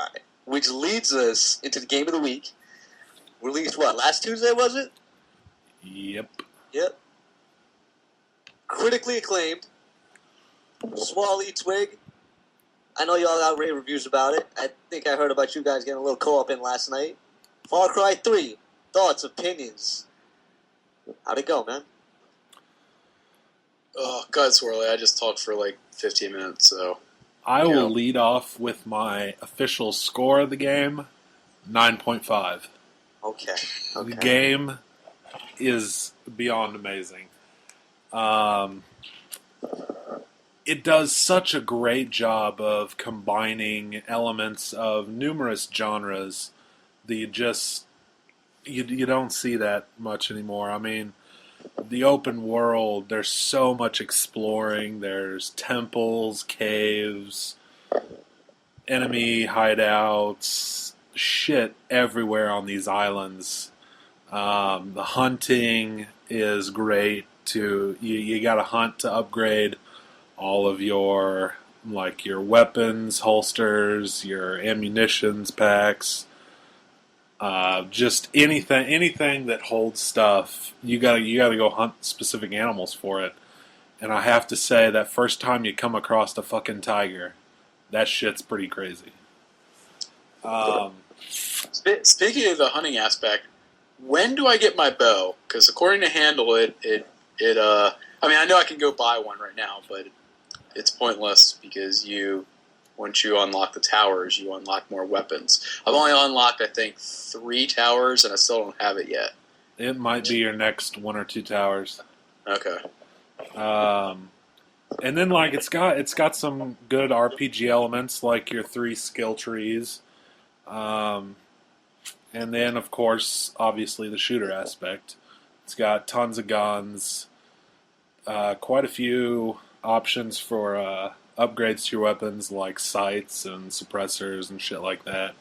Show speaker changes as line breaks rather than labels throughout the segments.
All right. Which leads us into the game of the week. Released what? Last Tuesday, was it?
Yep.
Critically acclaimed. Swally Twig. I know y'all got rave reviews about it. I think I heard about you guys getting a little co-op in last night. Far Cry 3. Thoughts, opinions. How'd it go, man?
Oh, God, Swirly, I just talked for like 15 minutes, so...
I will lead off with my official score of the game, 9.5.
Okay.
The game is beyond amazing. It does such a great job of combining elements of numerous genres that you don't see that much anymore. I mean, the open world, there's so much exploring. There's temples, caves, enemy hideouts, shit everywhere on these islands. The hunting is great too. You got to hunt to upgrade all of your weapons, holsters, your ammunitions packs. Just anything that holds stuff, you gotta go hunt specific animals for it. And I have to say, that first time you come across a fucking tiger, that shit's pretty crazy.
Speaking of the hunting aspect, when do I get my bow? Because according to Handle, I mean, I know I can go buy one right now, but it's pointless because once you unlock the towers, you unlock more weapons. I've only unlocked, I think, 3 towers, and I still don't have it yet.
It might be your next 1 or 2 towers.
Okay.
And then it's got some good RPG elements, like your 3 skill trees. And then, of course, obviously the shooter aspect. It's got tons of guns, quite a few options for upgrades to your weapons, like sights and suppressors and shit like that.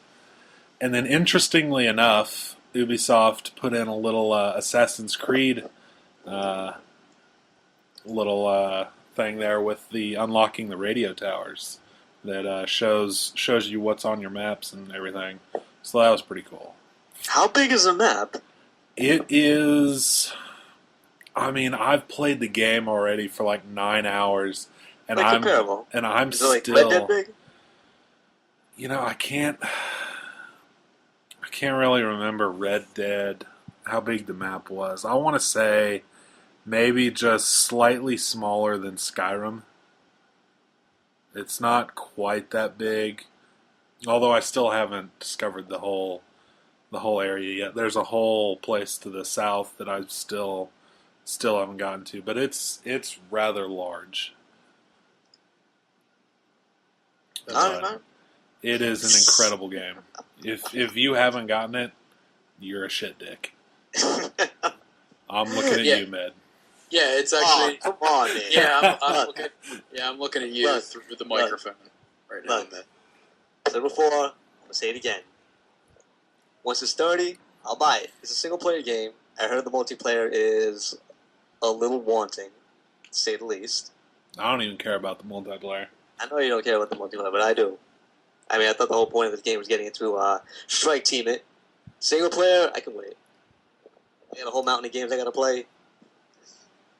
And then, interestingly enough, Ubisoft put in a little Assassin's Creed thing there with the unlocking the radio towers that shows you what's on your maps and everything. So that was pretty cool.
How big is the map?
It is... I mean, I've played the game already for 9 hours, and I'm
is it
still...
Red Dead big?
I can't really remember Red Dead, how big the map was. I want to say maybe just slightly smaller than Skyrim. It's not quite that big, although I still haven't discovered the whole area yet. There's a whole place to the south that I still haven't gotten to, but it's rather large. It is an incredible game. If you haven't gotten it, you're a shit dick. I'm looking at you, Med.
Yeah, it's actually.
Come on, man.
Yeah, I'm looking at you through the microphone right now, man.
I said before, I'm gonna say it again. Once it's 30, I'll buy it. It's a single player game. I heard the multiplayer is a little wanting, to say the least.
I don't even care about the multiplayer.
I know you don't care about the multiplayer, but I do. I mean, I thought the whole point of this game was getting into strike team it. Single player, I can wait. I got a whole mountain of games I gotta play.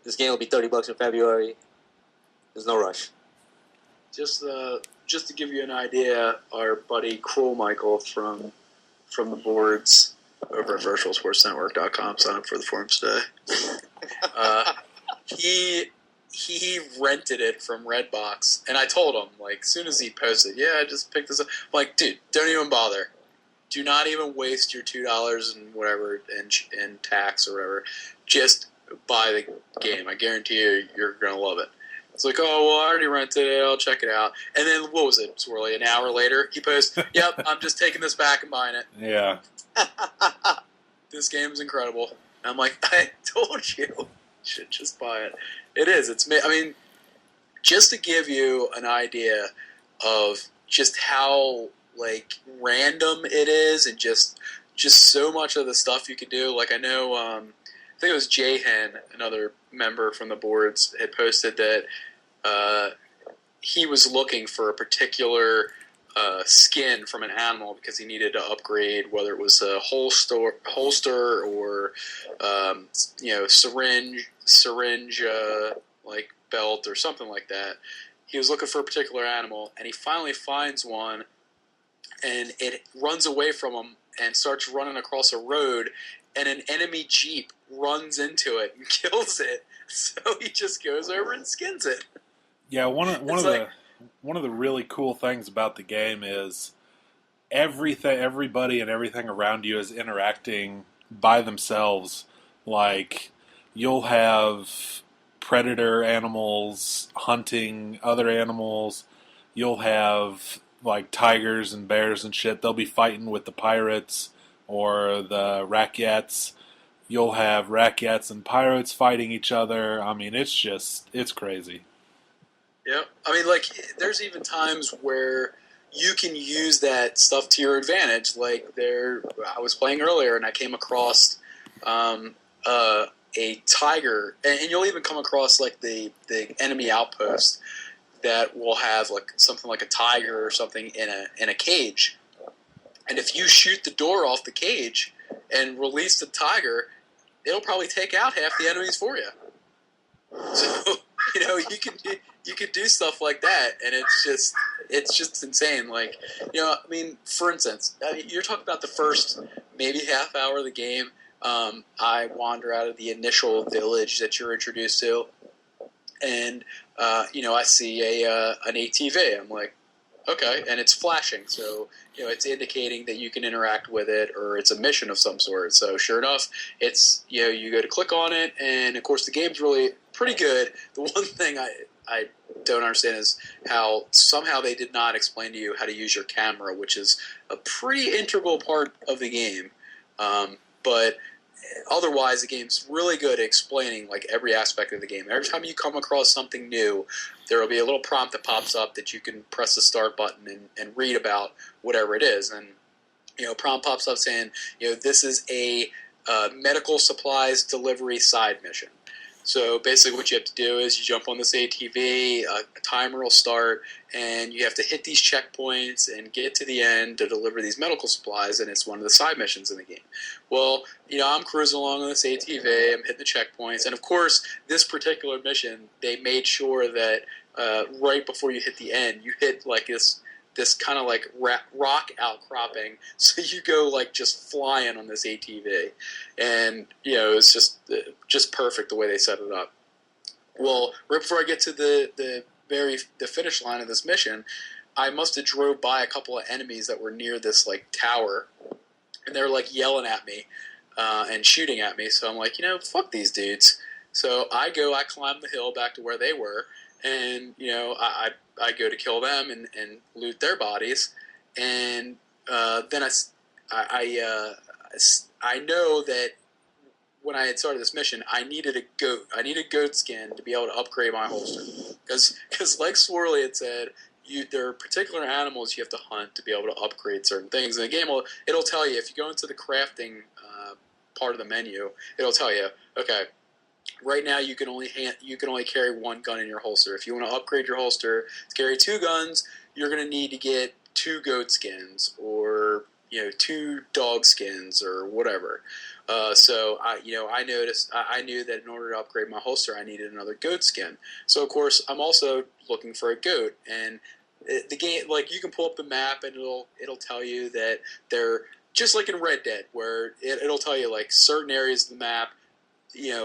This game will be $30 in February. There's no rush.
Just to give you an idea, our buddy Cruel Michael from the boards over at virtualsportsnetwork.com, sign up for the forums today. He rented it from Redbox, and I told him, as soon as he posted, I just picked this up. I'm like, dude, don't even bother. Do not even waste your $2 and whatever in tax or whatever. Just buy the game. I guarantee you're going to love it. It's like, oh, well, I already rented it. I'll check it out. And then, what was it, Swirly? An hour later, he posts, yep, I'm just taking this back and buying it.
Yeah.
This game's incredible. And I'm like, I told you. You should just buy it. It is. I mean, just to give you an idea of just how, random it is and just so much of the stuff you can do. I know, I think it was Jayhen, another member from the boards, had posted that he was looking for a particular skin from an animal because he needed to upgrade, whether it was a holster or syringe like belt or something like that. He was looking for a particular animal, and he finally finds one, and it runs away from him and starts running across a road, and an enemy jeep runs into it and kills it. So he just goes over and skins it.
Yeah, one of the really cool things about the game is everybody and everything around you is interacting by themselves. Like, you'll have predator animals hunting other animals. You'll have like tigers and bears and shit. They'll be fighting with the pirates or the rakyats. You'll have rakyats and pirates fighting each other. I mean, it's crazy.
Yeah, I mean, like, there's even times where you can use that stuff to your advantage. Like, I was playing earlier, and I came across a tiger, and you'll even come across, like, the enemy outpost that will have, like, something like a tiger or something in a cage. And if you shoot the door off the cage and release the tiger, it'll probably take out half the enemies for you. So, you can do stuff like that, and it's just insane. Like, I mean, for instance, you're talking about the first maybe half hour of the game. I wander out of the initial village that you're introduced to, and I see an ATV. I'm like, okay, and it's flashing, so it's indicating that you can interact with it, or it's a mission of some sort. So sure enough, it's you go to click on it, and of course the game's really pretty good. The one thing I don't understand is how somehow they did not explain to you how to use your camera, which is a pretty integral part of the game. But otherwise, the game's really good at explaining like every aspect of the game. Every time you come across something new, there will be a little prompt that pops up that you can press the start button and read about whatever it is. And prompt pops up saying, this is a medical supplies delivery side mission. So basically what you have to do is you jump on this ATV, a timer will start, and you have to hit these checkpoints and get to the end to deliver these medical supplies, and it's one of the side missions in the game. Well, I'm cruising along on this ATV, I'm hitting the checkpoints, and of course, this particular mission, they made sure that right before you hit the end, you hit like this kind of like rock outcropping, so you go like just flying on this ATV, and it's just perfect the way they set it up. Well, right before I get to the finish line of this mission, I must have drove by a couple of enemies that were near this like tower, and they were like yelling at me and shooting at me. So I'm like, fuck these dudes. So I climb the hill back to where they were, and I go to kill them and loot their bodies, and then I know that when I had started this mission, I needed a goat. I need a goat skin to be able to upgrade my holster, because like Swirly had said, there are particular animals you have to hunt to be able to upgrade certain things. And the game it'll tell you if you go into the crafting part of the menu, it'll tell you, okay, right now you can only carry one gun in your holster. If you want to upgrade your holster to carry 2 guns, you're going to need to get 2 goat skins or 2 dog skins or whatever. So I knew that in order to upgrade my holster, I needed another goat skin. So of course I'm also looking for a goat, and the game, like, you can pull up the map and it'll tell you that they're just like in Red Dead, where it'll tell you like certain areas of the map.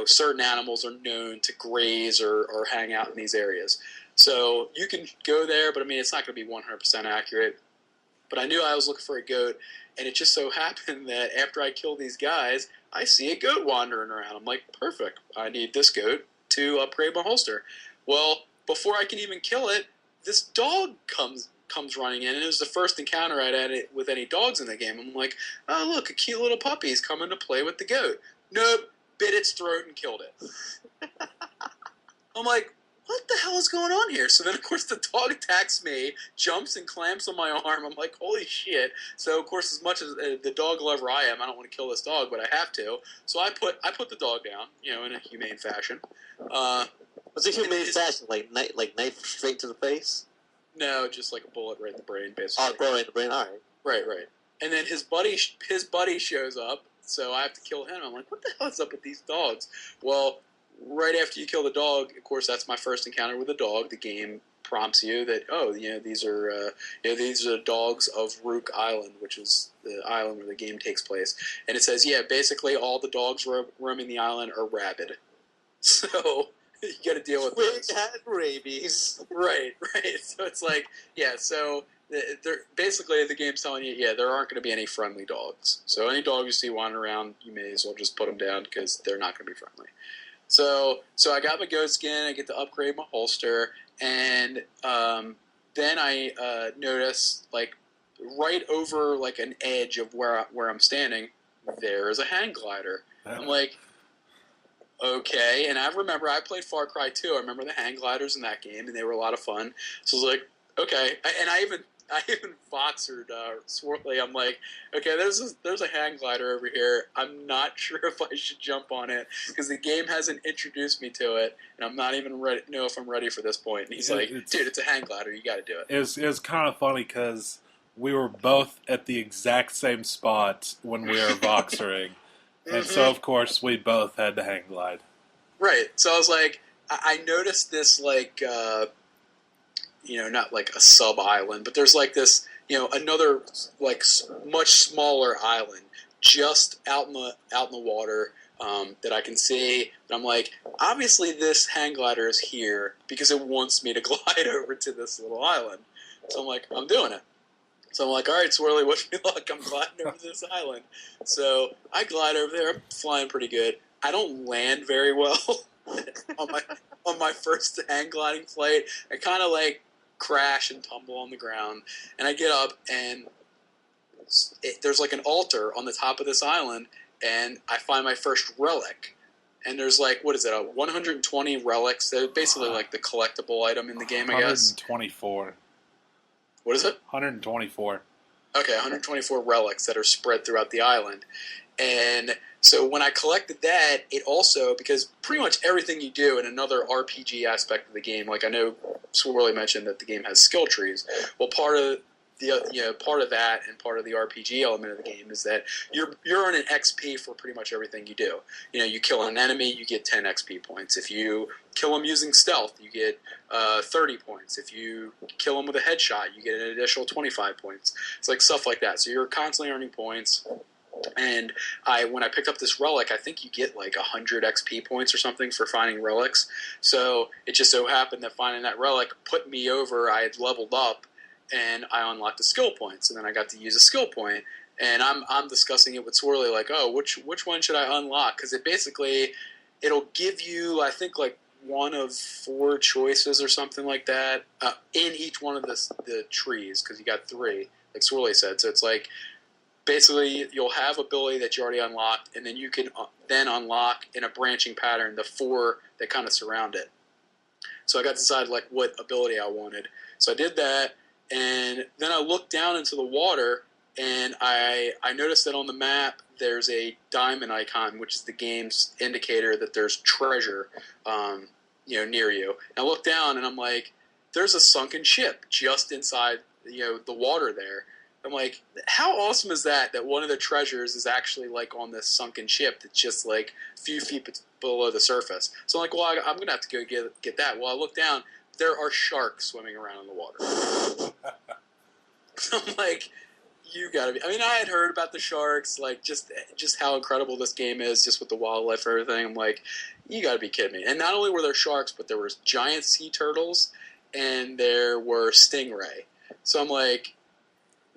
Certain animals are known to graze or hang out in these areas. So you can go there, but I mean, it's not going to be 100% accurate. But I knew I was looking for a goat, and it just so happened that after I kill these guys, I see a goat wandering around. I'm like, perfect. I need this goat to upgrade my holster. Well, before I can even kill it, this dog comes running in, and it was the first encounter I'd had with any dogs in the game. I'm like, oh, look, a cute little puppy's coming to play with the goat. Nope. Bit its throat and killed it. I'm like, what the hell is going on here? So then, of course, the dog attacks me, jumps and clamps on my arm. I'm like, holy shit. So, of course, as much as the dog lover I am, I don't want to kill this dog, but I have to. So I put the dog down, in a humane fashion.
Was it humane fashion, like knife straight to the face?
No, just like a bullet right in the brain,
Oh,
basically.
bullet right in the brain. All right.
Right. And then his buddy shows up, so I have to kill him. I'm like, what the hell is up with these dogs? Well, right after you kill the dog, of course, that's my first encounter with a dog. The game prompts you that these are dogs of Rook Island, which is the island where the game takes place, and it says basically all the dogs roaming the island are rabid, so you got to deal with
Twig had rabies.
Right. So it's like so. Basically, the game's telling you, there aren't going to be any friendly dogs. So any dog you see wandering around, you may as well just put them down because they're not going to be friendly. So I got my goat skin. I get to upgrade my holster, and then I notice like right over like an edge of where I'm standing, there's a hang glider. I'm like, okay. And I remember I played Far Cry 2. I remember the hang gliders in that game, and they were a lot of fun. So I was like, okay. And I even Voxered Swirly. I'm like, okay, there's a hang glider over here. I'm not sure if I should jump on it because the game hasn't introduced me to it, and I'm not even know if I'm ready for this point. And he's like, dude, it's a hang glider. You got to do it.
It was kind of funny because we were both at the exact same spot when we were Voxering. And so, of course, we both had to hang glide.
Right. So I was like, I noticed this, like, not like a sub-island, but there's like this, another, like, much smaller island just out in the water that I can see. And I'm like, obviously this hang glider is here because it wants me to glide over to this little island. So I'm like, I'm doing it. So I'm like, all right, Swirly, wish me luck. I'm gliding over to this island. So I glide over there. I'm flying pretty good. I don't land very well on my first hang gliding flight. I kind of like crash and tumble on the ground. And I get up, and there's like an altar on the top of this island, and I find my first relic. And there's like, what is it, 120 relics? They're basically like the collectible item in the game, I guess.
124.
What is it?
124.
Okay, 124 relics that are spread throughout the island. And so when I collected that, it also, because pretty much everything you do in another RPG aspect of the game, like I know Swirly mentioned that the game has skill trees. Well, part of that and part of the RPG element of the game is that you're earning XP for pretty much everything you do. You kill an enemy, you get 10 XP points. If you kill them using stealth, you get 30 points. If you kill them with a headshot, you get an additional 25 points. It's like stuff like that. So you're constantly earning points. And when I picked up this relic, I think you get like 100 XP points or something for finding relics. So it just so happened that finding that relic put me over. I had leveled up, and I unlocked the skill points, and then I got to use a skill point. And I'm discussing it with Swirly, like, oh, which one should I unlock? Because it'll give you, I think, like one of 4 choices or something like that in each one of the trees, because you got 3, like Swirly said. So it's like, basically, you'll have ability that you already unlocked, and then you can then unlock in a branching pattern the 4 that kind of surround it. So I got to decide like what ability I wanted. So I did that, and then I looked down into the water, and I noticed that on the map there's a diamond icon, which is the game's indicator that there's treasure, near you. And I looked down, and I'm like, there's a sunken ship just inside, the water there. I'm like, how awesome is that one of the treasures is actually like on this sunken ship that's just like a few feet below the surface. So I'm like, well, I'm going to have to go get that. Well, I look down, there are sharks swimming around in the water. So I'm like, you got to be. I mean, I had heard about the sharks, like just how incredible this game is, just with the wildlife and everything. I'm like, you got to be kidding me. And not only were there sharks, but there were giant sea turtles, and there were stingray. So I'm like,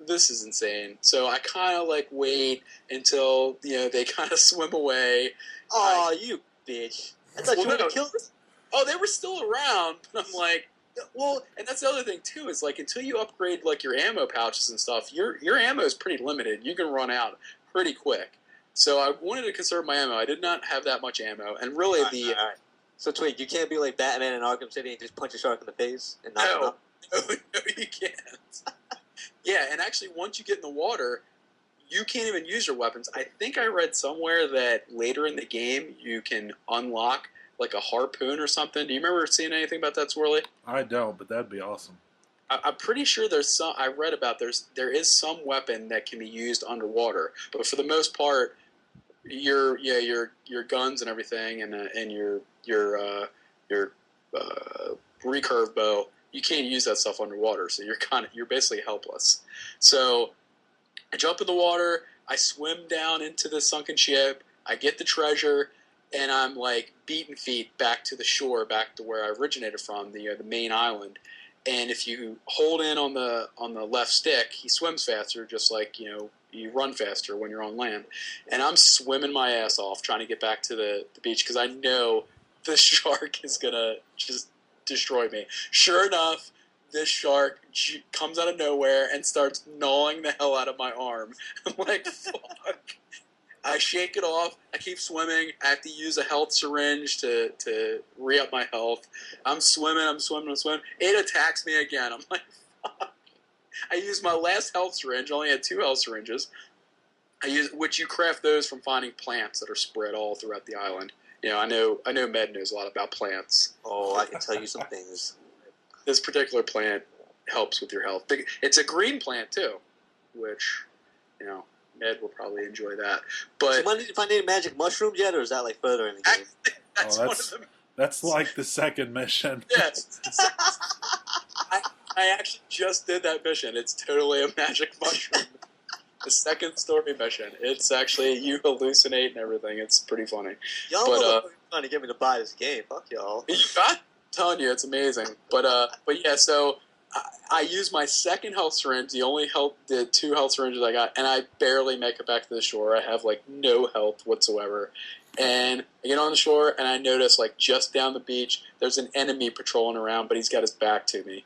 this is insane. So I kind of like wait until they kind of swim away.
Oh, you bitch! I thought you were gonna kill us.
Oh, they were still around, but I'm like, well, and that's the other thing too is like until you upgrade like your ammo pouches and stuff, your ammo is pretty limited. You can run out pretty quick. So I wanted to conserve my ammo. I did not have that much ammo, and really
All right. So Twig, you can't be like Batman in Arkham City and just punch a shark in the face and knock him out.
No, you can't. Yeah, and actually, once you get in the water, you can't even use your weapons. I think I read somewhere that later in the game you can unlock like a harpoon or something. Do you remember seeing anything about that, Swirly?
I don't, but that'd be awesome.
I'm pretty sure there's some. I read about there is some weapon that can be used underwater, but for the most part, your guns and everything, and your recurve bow, you can't use that stuff underwater. So you're basically helpless. So I jump in the water. I swim down into the sunken ship. I get the treasure, and I'm like beating feet back to the shore, back to where I originated from, the main island. And if you hold in on the left stick, he swims faster, just like you run faster when you're on land. And I'm swimming my ass off trying to get back to the beach because I know the shark is gonna just destroy me. Sure enough, this shark comes out of nowhere and starts gnawing the hell out of my arm. I'm like, fuck. I shake it off. I keep swimming. I have to use a health syringe to re-up my health. I'm swimming. It attacks me again. I'm like, fuck. I used my last health syringe. I only had 2 health syringes. Which you craft those from finding plants that are spread all throughout the island. I know Med knows a lot about plants.
Oh, I can tell you some things.
This particular plant helps with your health. It's a green plant too, which, Ned will probably enjoy that. But
so did you find any magic mushrooms yet, or is that like further in the game?
That's like the second mission.
Yes. I actually just did that mission. It's totally a magic mushroom. The second story mission. It's actually you hallucinate and everything. It's pretty funny.
Y'all are trying to get me to buy this game. Fuck y'all.
I'm telling you, it's amazing. But yeah, so I used my second health syringe, the 2 health syringes I got, and I barely make it back to the shore. I have like no health whatsoever. And I get on the shore and I notice like just down the beach there's an enemy patrolling around, but he's got his back to me.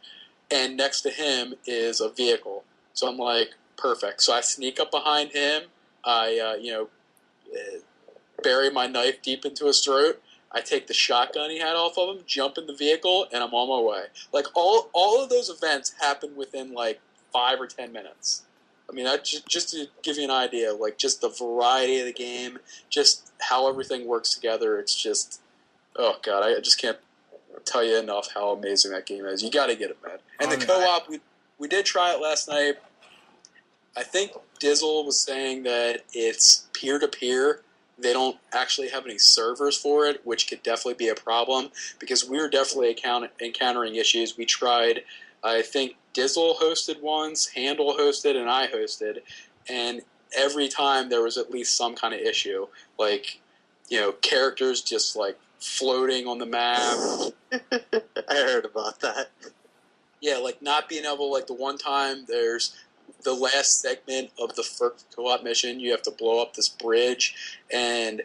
And next to him is a vehicle. So I'm like, perfect. So I sneak up behind him. I bury my knife deep into his throat. I take the shotgun he had off of him, jump in the vehicle, and I'm on my way. Like, all of those events happen within, like, 5 or 10 minutes. I mean, just to give you an idea, like, just the variety of the game, just how everything works together, it's just, oh, God, I just can't tell you enough how amazing that game is. You got to get it, man. And the co-op, we did try it last night. I think Dizzle was saying that it's peer-to-peer. They don't actually have any servers for it, which could definitely be a problem because we were definitely encountering issues. We tried, I think Dizzle hosted once, Handle hosted, and I hosted, and every time there was at least some kind of issue. Like, characters just like floating on the map.
I heard about that.
Yeah, like not being able, like the one time there's the last segment of the first co-op mission, you have to blow up this bridge, and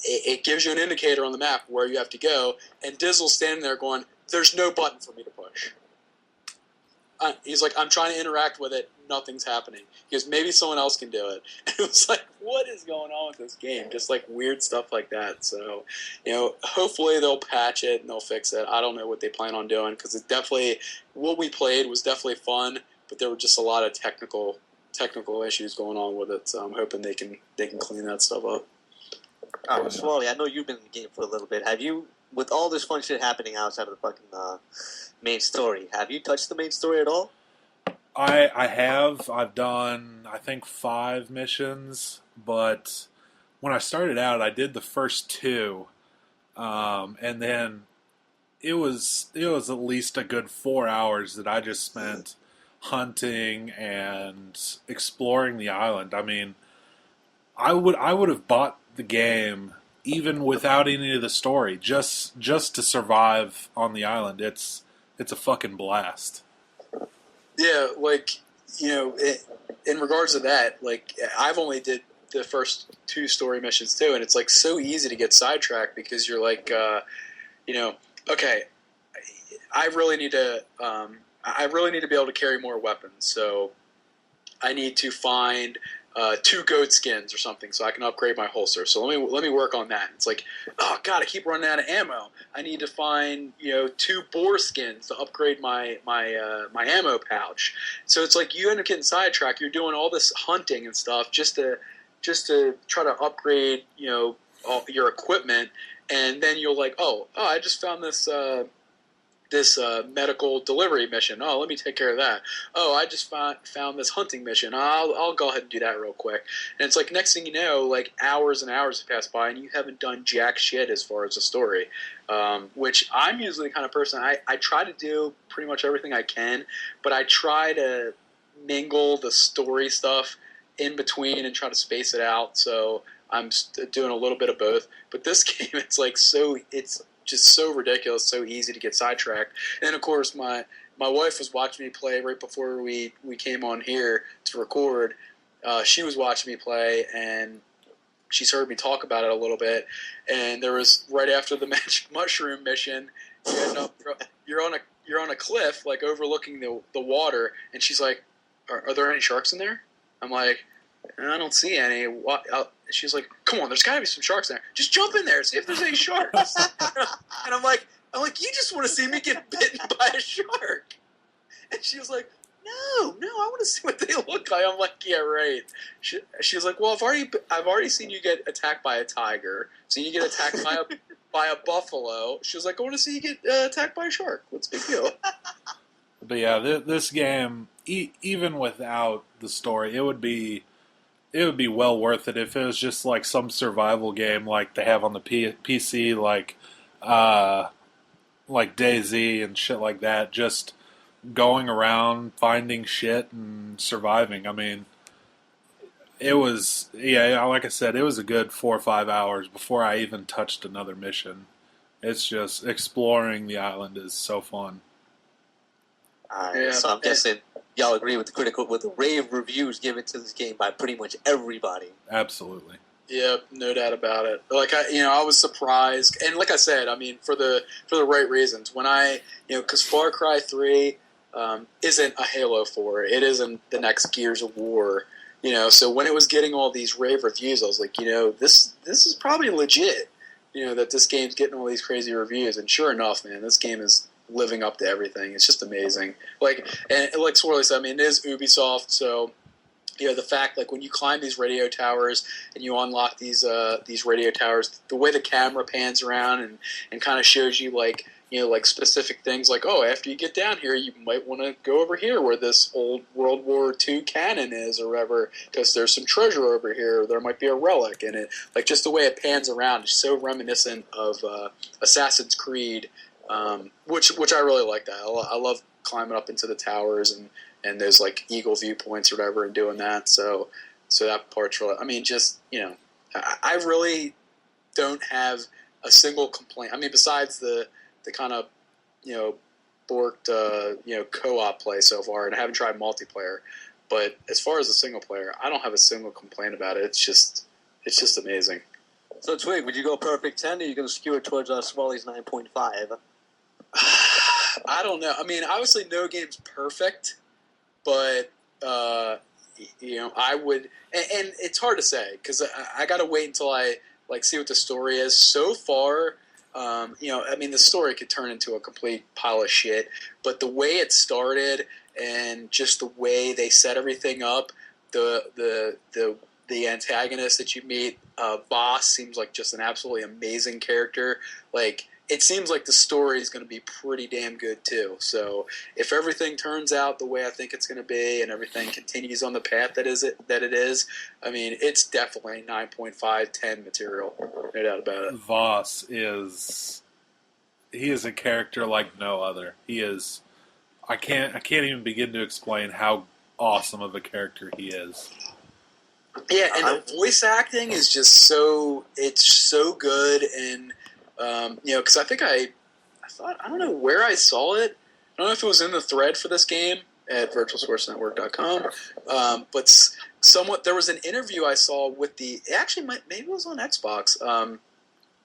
it gives you an indicator on the map where you have to go, and Dizzle's standing there going, there's no button for me to push. He's like, I'm trying to interact with it, nothing's happening. He goes, maybe someone else can do it. And it was like, what is going on with this game? Just like weird stuff like that. So, hopefully they'll patch it and they'll fix it. I don't know what they plan on doing, because it definitely, what we played was definitely fun, but there were just a lot of technical issues going on with it, so I'm hoping they can clean that stuff up.
Oh, Swally, I know you've been in the game for a little bit. Have you, with all this fun shit happening outside of the fucking main story, have you touched the main story at all?
I have. I've done, I think, 5 missions, but when I started out, I did the first 2, and then it was at least a good 4 hours that I just spent hunting and exploring the island. I mean, I would have bought the game even without any of the story, just to survive on the island. It's a fucking blast.
Yeah, like, in regards to that, like, I've only did the first 2 story missions too, and it's like so easy to get sidetracked because you're like, okay, I really need to be able to carry more weapons, so I need to find 2 goat skins or something so I can upgrade my holster. So let me work on that. It's like, oh god, I keep running out of ammo. I need to find 2 boar skins to upgrade my ammo pouch. So it's like you end up getting sidetracked. You're doing all this hunting and stuff just to try to upgrade all your equipment, and then you're like, oh, I just found this this medical delivery mission. Oh, let me take care of that. Oh, I just found this hunting mission. I'll go ahead and do that real quick. And it's like next thing you know, like hours and hours have passed by, and you haven't done jack shit as far as the story. Which I'm usually the kind of person, I try to do pretty much everything I can, but I try to mingle the story stuff in between and try to space it out. So I'm doing a little bit of both. But this game, it's like it's just so ridiculous, so easy to get sidetracked. And then, of course, my wife was watching me play right before we came on here to record. She was watching me play, and she's heard me talk about it a little bit. And there was, right after the magic mushroom mission, you're on a cliff, like overlooking the water, and she's like, are there any sharks in there? I'm like, I don't see any. What? She's like, come on, there's got to be some sharks in there. Just jump in there, see if there's any sharks. And I'm like, you just want to see me get bitten by a shark. And she was like, no, I want to see what they look like. I'm like, yeah, right. She was like, well, I've already seen you get attacked by a tiger, seen you get attacked by a buffalo. She was like, I want to see you get attacked by a shark. What's the big deal?
But yeah, this game, even without the story, it would be well worth it if it was just like some survival game like they have on the PC, like DayZ and shit like that. Just going around finding shit and surviving. I mean, it was, yeah, like I said, it was a good 4 or 5 hours before I even touched another mission. It's just exploring the island is so fun.
Yeah. So I'm guessing y'all agree with the rave reviews given to this game by pretty much everybody.
Absolutely.
Yeah, no doubt about it. Like I was surprised, and like I said, I mean, for the right reasons. When because Far Cry 3 isn't a Halo 4, it isn't the next Gears of War. So when it was getting all these rave reviews, I was like, this is probably legit. That this game's getting all these crazy reviews, and sure enough, man, this game is living up to everything. It's just amazing. Like Swirly said, I mean, it is Ubisoft, so the fact, like, when you climb these radio towers and you unlock these radio towers, the way the camera pans around and kind of shows you like specific things, like, oh, after you get down here, you might want to go over here where this old World War II cannon is, or whatever, because there's some treasure over here. Or there might be a relic in it. Like, just the way it pans around is so reminiscent of Assassin's Creed. Which I really like that. I love climbing up into the towers and there's like eagle viewpoints or whatever and doing that. So that part's really, I mean, just, I really don't have a single complaint. I mean, besides the kind of, borked, co-op play so far, and I haven't tried multiplayer, but as far as the single player, I don't have a single complaint about it. It's just amazing.
So Twig, would you go perfect 10, or are you going to skew it towards Smalley's 9.5?
I don't know. I mean, obviously no game's perfect, but I would, and it's hard to say because I got to wait until I see what the story is. So far, I mean, the story could turn into a complete pile of shit, but the way it started and just the way they set everything up, the antagonist that you meet, Voss, seems like just an absolutely amazing character. Like, it seems like the story is going to be pretty damn good too. So if everything turns out the way I think it's going to be, and everything continues on the path that it is, I mean, it's definitely 9.5, 10 material, no doubt about it.
Voss is a character like no other. He is. I can't even begin to explain how awesome of a character he is.
Yeah, and the voice acting is just so good, and because I think I don't know where I saw it. I don't know if it was in the thread for this game at virtualsourcenetwork.com, but there was an interview I saw with maybe it was on Xbox,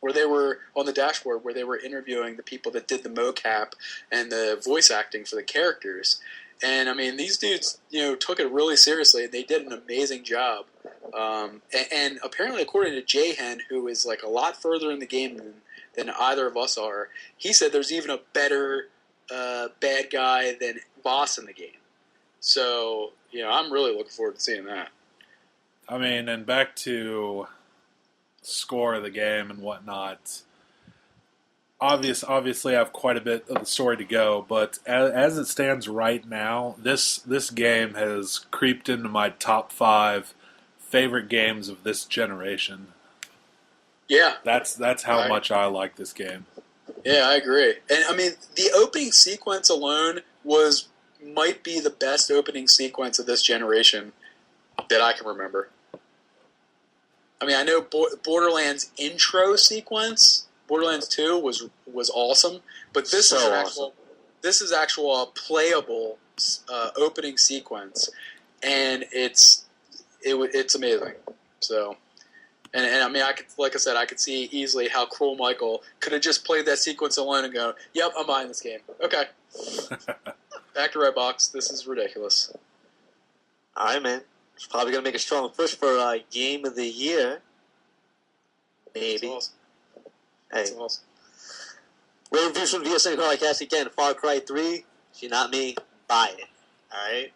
where they were on the dashboard where they were interviewing the people that did the mocap and the voice acting for the characters. And I mean, these dudes, took it really seriously, and they did an amazing job. And apparently, according to Jayhen, who is like a lot further in the game than either of us are, he said there's even a better bad guy than Voss in the game. So, I'm really looking forward to seeing that.
I mean, and back to score of the game and whatnot. Obviously, I have quite a bit of the story to go, but as it stands right now, this game has creeped into my top 5 favorite games of this generation.
Yeah,
That's how much I like this game.
yeah, I agree. And I mean, the opening sequence alone might be the best opening sequence of this generation that I can remember. I mean, I know Borderlands intro sequence, Borderlands 2 was awesome, but this is actual playable opening sequence, and it's amazing. So, and I mean, like I said, I could see easily how Cruel Michael could have just played that sequence alone and go, "Yep, I'm buying this game." Okay, back to Redbox. This is ridiculous.
All right, man. It's probably going to make a strong push for Game of the Year. Maybe.
That's awesome.
Hey.
That's awesome.
Reviews from VSN Arcade Podcast again. Far Cry 3. If you're not me, buy it. All right?